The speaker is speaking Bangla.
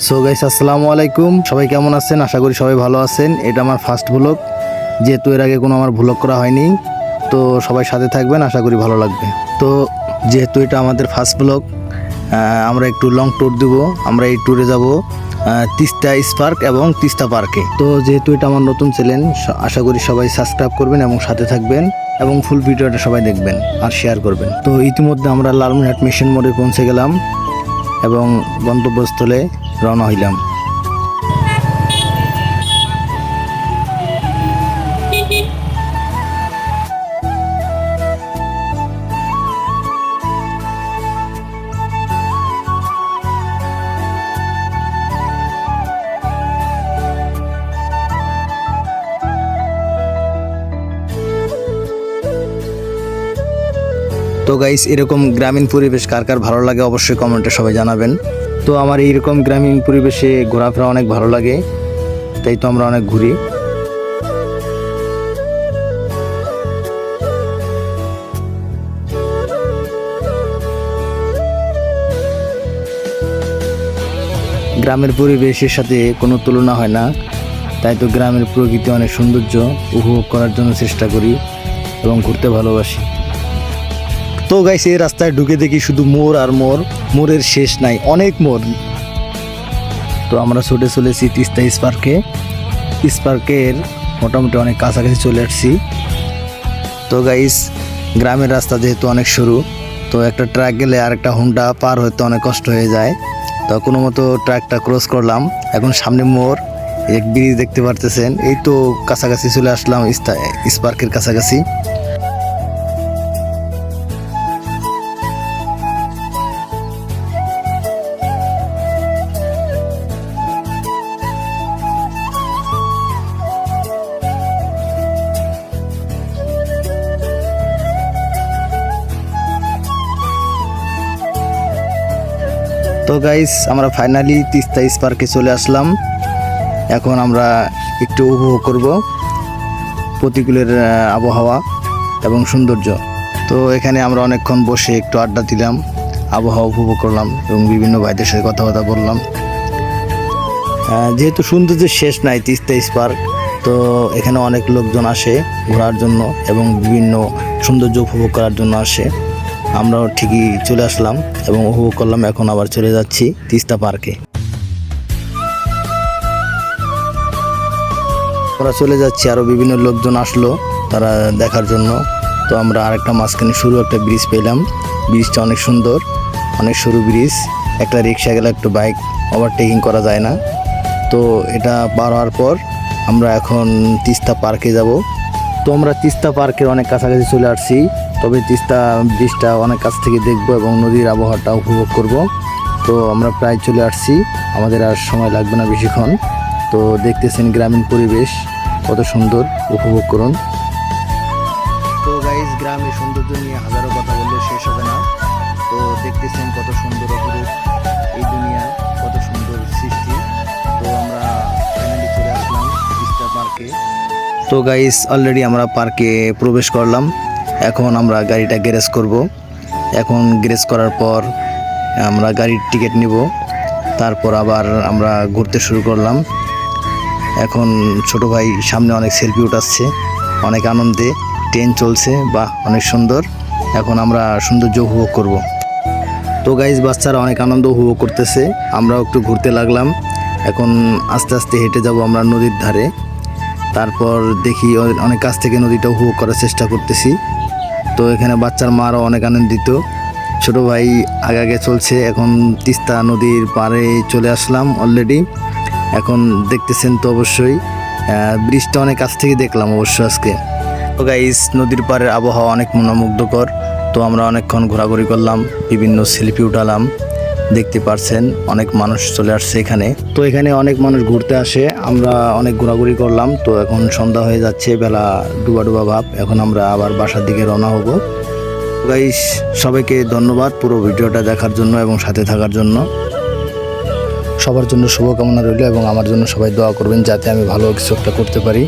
সো গাইস, আসসালামু আলাইকুম। সবাই কেমন আছেন? আশা করি সবাই ভালো আছেন। এটা আমার ফার্স্ট ভ্লগ, যেহেতু এর আগে কোনো আমার ভ্লগ করা হয়নি। তো সবাই সাথে থাকবেন, আশা করি ভালো লাগবে। তো যেহেতু এটা আমাদের ফার্স্ট ভ্লগ, আমরা একটু লং ট্যুর দিব। আমরা এই ট্যুরে যাব তিস্তা স্পার্ক এবং তিস্তা পার্কে। তো যেহেতু এটা আমার নতুন চ্যানেল, আশা করি সবাই সাবস্ক্রাইব করবেন এবং সাথে থাকবেন এবং ফুল ভিডিওটা সবাই দেখবেন আর শেয়ার করবেন। তো ইতিমধ্যে আমরা লালমনিরহাট মিশন মোড়ে পৌঁছে গেলাম এবং গন্তব্যস্থলে রওনা হইলাম। তো গাইস, এরকম গ্রামীণ পরিবেশ কার কার ভালো লাগে অবশ্যই কমেন্টে সবাই জানাবেন। তো আমার এইরকম গ্রামীণ পরিবেশে ঘোরাফেরা অনেক ভালো লাগে, তাই তো আমরা অনেক ঘুরি। গ্রামের পরিবেশের সাথে কোনো তুলনা হয় না, তাই তো গ্রামের প্রকৃতি অনেক সৌন্দর্য উপভোগ করার জন্য চেষ্টা করি এবং ঘুরতে ভালোবাসি। তো গাইস, এই রাস্তায় ঢুকে দেখি শুধু মোড় আর মোড়, মোড়ের শেষ নাই, অনেক মোড়। তো আমরা ছুটে চলেছি তিস্তা স্পার্কের মোটামুটি অনেক কাছাকাছি চলে আসছি। তো গাইস, গ্রামের রাস্তা যেহেতু অনেক সরু, তো একটা ট্রাক গেলে আর একটা হুন্ডা পার হতে অনেক কষ্ট হয়ে যায়। তো কোনো মতো ট্রাকটা ক্রস করলাম। এখন সামনে মোড়, এক ব্রিজ দেখতে পারতেছেন। এই তো কাছাকাছি চলে আসলাম স্পার্কের কাছাকাছি। তো গাইস, আমরা ফাইনালি তিস্তা স্পার্কে চলে আসলাম। এখন আমরা একটু উপভোগ করব প্রতিকূলের আবহাওয়া এবং সৌন্দর্য। তো এখানে আমরা অনেকক্ষণ বসে একটু আড্ডা দিলাম, আবহাওয়া উপভোগ করলাম এবং বিভিন্ন ভাইদের সাথে কথাবার্তা বললাম। যেহেতু সৌন্দর্যের শেষ নাই তিস্তা স্পার্ক, তো এখানে অনেক লোকজন আসে ঘোরার জন্য এবং বিভিন্ন সৌন্দর্য উপভোগ করার জন্য আসে। আমরাও ঠিকই চলে আসলাম এবং উপভোগ করলাম। এখন আবার চলে যাচ্ছি তিস্তা পার্কে। আমরা চলে যাচ্ছি, আরও বিভিন্ন লোকজন আসলো তারা দেখার জন্য। তো আমরা আরেকটা মাঝখানে সরু একটা ব্রিজ পেলাম। ব্রিজটা অনেক সুন্দর, অনেক সরু ব্রিজ। একটা রিক্সা গেলে একটা বাইক ওভারটেকিং করা যায় না। তো এটা পার হওয়ার পর আমরা এখন তিস্তা পার্কে যাব। তো আমরা তিস্তা পার্কের অনেক কাছাকাছি চলে আসছি, তবে তিস্তা ব্রিজটা অনেক কাছ থেকে দেখব এবং নদীর আবহাওয়াটা উপভোগ করব। তো আমরা প্রায় চলে আসছি, আমাদের আর সময় লাগবে না বেশিক্ষণ। তো দেখতেছেন গ্রামীণ পরিবেশ কত সুন্দর, উপভোগ করুন। তো গাইস, গ্রামের সৌন্দর্য নিয়ে হাজারো কথা বললেও শেষ হবে না। তো দেখতেছেন কত সুন্দর অপরূপ এই দুনিয়া, কত সুন্দর সৃষ্টি। তো আমরা ফাইনালি চলে আসলাম তিস্তা পার্কে। তো গাইস, অলরেডি আমরা পার্কে প্রবেশ করলাম। এখন আমরা গাড়িটা গ্যারেজ করব। এখন গ্যারেজ করার পর আমরা গাড়ির টিকিট নিব, তারপর আবার আমরা ঘুরতে শুরু করলাম। এখন ছোট ভাই সামনে অনেক সেলফি উঠাচ্ছে, অনেক আনন্দে, ট্রেন চলছে, বাহ অনেক সুন্দর। এখন আমরা সৌন্দর্য উপভোগ করব। তো গাইস, বাচ্চারা অনেক আনন্দ উপভোগ করতেছে, আমরাও একটু ঘুরতে লাগলাম। এখন আস্তে আস্তে হেঁটে যাব আমরা নদীর ধারে। তারপর দেখি অনেক কাছ থেকে নদীটা উপভোগ করার চেষ্টা করতেছি। তো এখানে বাচ্চার মারাও অনেক আনন্দিত। ছোট ভাই আগে আগে চলছে। এখন তিস্তা নদীর পাড়ে চলে আসলাম অলরেডি। এখন দেখতেছেন তো অবশ্যই, ব্রিজটা অনেক কাছ থেকে দেখলাম অবশ্য আজকে। তো গাইস, নদীর পাড়ের আবহাওয়া অনেক মনোমুগ্ধকর। তো আমরা অনেকক্ষণ ঘোরাঘুরি করলাম, বিভিন্ন সেলফি উঠালাম। দেখতে পারছেন অনেক মানুষ চলে আসছে এখানে। তো এখানে অনেক মানুষ ঘুরতে আসে, আমরা অনেক ঘোরাঘুরি করলাম। তো এখন সন্ধ্যা হয়ে যাচ্ছে, বেলা ডুবা ডুবা ভাব। এখন আমরা আবার বাসার দিকে রওনা হব। গাইস, সবাইকে ধন্যবাদ পুরো ভিডিওটা দেখার জন্য এবং সাথে থাকার জন্য। সবার জন্য শুভকামনা রইল এবং আমার জন্য সবাই দোয়া করবেন যাতে আমি ভালো কিছু একটা করতে পারি।